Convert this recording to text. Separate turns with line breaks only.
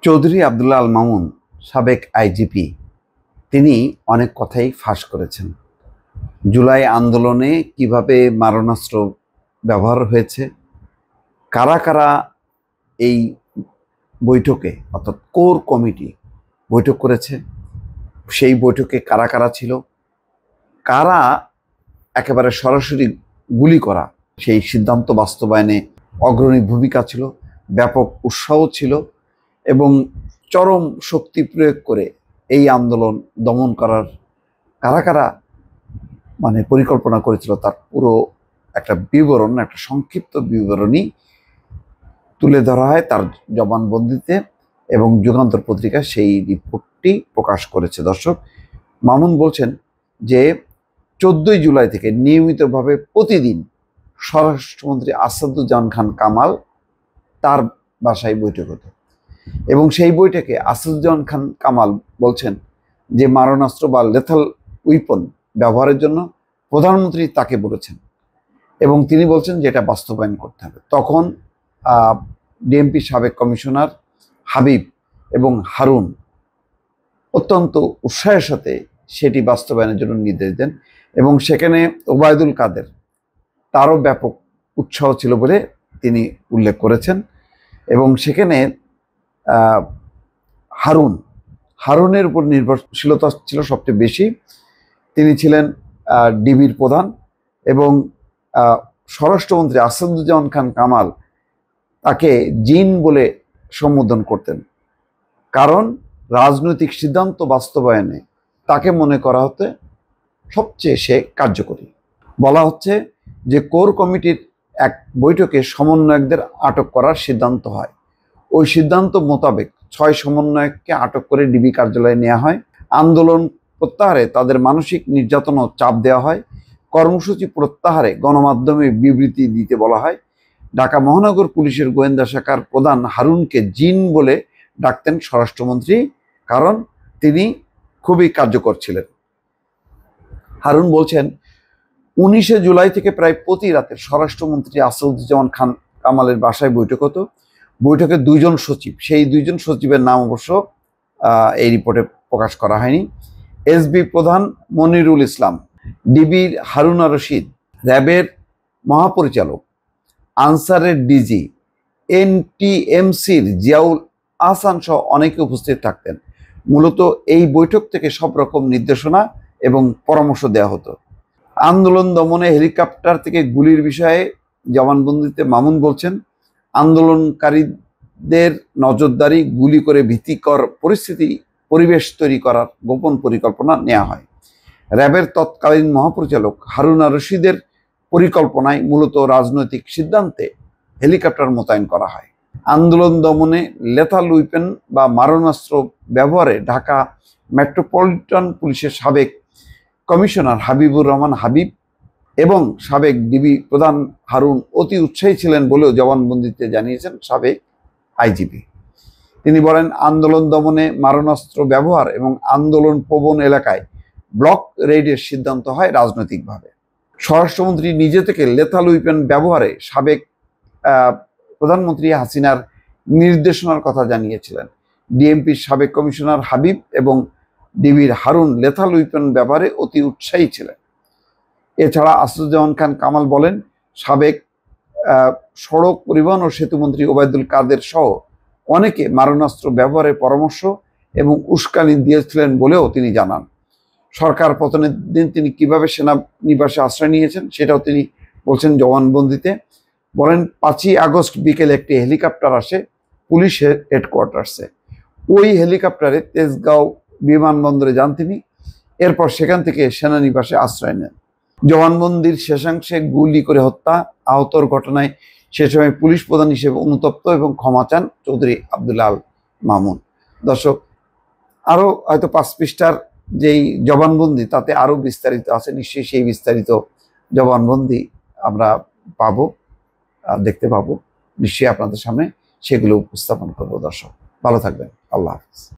চৌধুরী আব্দুল্লাহ আল মামুন সাবেক আইজিপি তিনি অনেক কথাই ফাঁস করেছেন। জুলাই আন্দোলনে কিভাবে মারণাস্ত্র ব্যবহার হয়েছে, কারা কারা এই বৈঠকে অর্থাৎ কোর কমিটি বৈঠক করেছে, সেই বৈঠকে কারা কারা ছিল, কারা একেবারে সরাসরি গুলি করা সেই সিদ্ধান্ত বাস্তবায়নে অগ্রণী ভূমিকা ছিল, ব্যাপক উৎসাহ ছিল এবং চরম শক্তি প্রয়োগ করে এই আন্দোলন দমন করার কারা কারা পরিকল্পনা করেছিল তার পুরো একটা বিবরণ, একটা সংক্ষিপ্ত বিবরণী তুলে ধরা হয় তার জবানবন্দিতে এবং যুগান্তর পত্রিকা সেই রিপোর্টটি প্রকাশ করেছে। দর্শক, মামুন বলছেন যে 14 জুলাই থেকে নিয়মিতভাবে প্রতিদিন স্বরাষ্ট্রমন্ত্রী আসাদুজ্জামান খান কামাল তার বাসায় বৈঠক হতো এবং সেই বৈঠকে আসাদুজ্জামান খান কামাল বলছেন যে মারণাস্ত্র বা লেথাল উইপন ব্যবহারের জন্য প্রধানমন্ত্রী তাকে বলেছেন এবং তিনি বলছেন যে এটা বাস্তবায়ন করতে হবে। তখন ডিএমপি সাবেক কমিশনার হাবিব এবং হারুন অত্যন্ত উৎসাহের সাথে সেটি বাস্তবায়নের জন্য নির্দেশ দেন এবং সেখানে ওবায়দুল কাদের তারও ব্যাপক উৎসাহ ছিল বলে তিনি উল্লেখ করেছেন এবং সেখানে হারুনের উপর নির্ভরশীলতা ছিল সবচেয়ে বেশি। তিনি ছিলেন ডিবির প্রধান এবং স্বরাষ্ট্রমন্ত্রী আসাদুজ্জামান খান কামাল তাকে জিন বলে সম্বোধন করতেন, কারণ রাজনৈতিক সিদ্ধান্ত বাস্তবায়নে তাকে মনে করা হতে সবচেয়ে সে কার্যকরী। বলা হচ্ছে যে কোর কমিটির এক বৈঠকে সমন্বয়কদের আটক করার সিদ্ধান্ত হয়। ওই সিদ্ধান্ত মোতাবেক 6 সমন্বয়ককে আটক করে ডিবি কার্যালয়ে নেওয়া হয়। আন্দোলন প্রত্যাহারে তাদের মানসিক নির্যাতন ও চাপ দেওয়া হয়। কর্মসূচি প্রত্যাহারে গণমাধ্যমে বিবৃতি দিতে বলা হয়। ঢাকা মহানগর পুলিশের গোয়েন্দা শাখার প্রধান হারুনকে জিন বলে ডাকতেন স্বরাষ্ট্রমন্ত্রী, কারণ তিনি খুবই কার্যকর ছিলেন। হারুন বলছেন 19 জুলাই থেকে প্রায় প্রতি রাতে স্বরাষ্ট্রমন্ত্রী আসাদুজ্জামান খান কামালের বাসায় বৈঠক হতো। বৈঠকে 2 জন সচিব, সেই 2 জন সচিবের নাম অবশ্য এই রিপোর্টে প্রকাশ করা হয়নি। এসবি প্রধান মনিরুল ইসলাম, ডিবির হারুনা রশিদ, র্যাবের মহাপরিচালক, আনসারের ডিজি, এনটিএমসির জিয়াউল আহসান সহ অনেকে উপস্থিত থাকতেন। মূলত এই বৈঠক থেকে সব রকম নির্দেশনা এবং পরামর্শ দেওয়া হতো। আন্দোলন দমনে হেলিকপ্টার থেকে গুলির বিষয়ে জবানবন্দিতে মামুন বলছেন, আন্দোলনকারীদের নজরদারি, গুলি করে ভীতিকর পরিবেশ তৈরি করার গোপন পরিকল্পনা নেওয়া হয়। র্যাবের তৎকালীন মহাপরিচালক হারুনা রশিদের পরিকল্পনায় মূলত রাজনৈতিক সিদ্ধান্তে হেলিকপ্টার মোতায়েন করা হয়। আন্দোলন দমনে লেথাল উইপেন বা মারণাস্ত্র ব্যবহারে ঢাকা মেট্রোপলিটন পুলিশের সাবেক কমিশনার হাবিবুর রহমান হাবিব এবং সাবেক ডিবি প্রধান হারুন অতি উৎসাহী ছিলেন বলেও জবানবন্দিতে জানিয়েছেন সাবেক আইজিপি। তিনি বলেন, আন্দোলন দমনে মারণাস্ত্র ব্যবহার এবং আন্দোলন প্রবণ এলাকায় ব্লক রেইডের সিদ্ধান্ত হয় রাজনৈতিকভাবে। স্বরাষ্ট্রমন্ত্রী নিজে থেকে লেথাল উইপেন ব্যবহারে সাবেক প্রধানমন্ত্রী হাসিনার নির্দেশনার কথা জানিয়েছিলেন। ডিএমপির সাবেক কমিশনার হাবিব এবং ডিবির হারুন লেথাল উইপেন ব্যবহারে অতি উৎসাহী ছিলেন। এছাড়া আসাদুজ্জামান খান কামাল বলেন, সাবেক সড়ক পরিবহন ও সেতুমন্ত্রী ওবায়দুল কাদের সহ অনেকে মারণাস্ত্র ব্যবহারের পরামর্শ এবং উস্কানি দিয়েছিলেন বলেও তিনি জানান। সরকার পতনের দিন তিনি কিভাবে সেনানিবাসে আশ্রয় নিয়েছেন সেটাও তিনি বলছেন জবানবন্দিতে। বলেন, 5ই আগস্ট বিকেলে একটি হেলিকপ্টার আসে পুলিশ হেডকোয়ার্টার্সে। ওই হেলিকপ্টারে তেজগাঁও বিমানবন্দরে যান তিনি। এরপর সেখান থেকে সেনানিবাসে আশ্রয় নেন। জবানবন্দির শেষাংশে গুলি করে হত্যা, আহতর ঘটনায় সে সময় পুলিশ প্রধান হিসেবে অনুতপ্ত এবং ক্ষমা চান চৌধুরী আব্দুল্লাহ আল মামুন। দর্শক, আরও হয়তো 5 পৃষ্ঠার যেই জবানবন্দি তাতে আরও বিস্তারিত আছে, নিশ্চয়ই সেই বিস্তারিত জবানবন্দি আমরা পাবো, দেখতে পাবো। নিশ্চয়ই আপনাদের সামনে সেগুলো উপস্থাপন করবো। দর্শক, ভালো থাকবেন। আল্লাহ হাফিজ।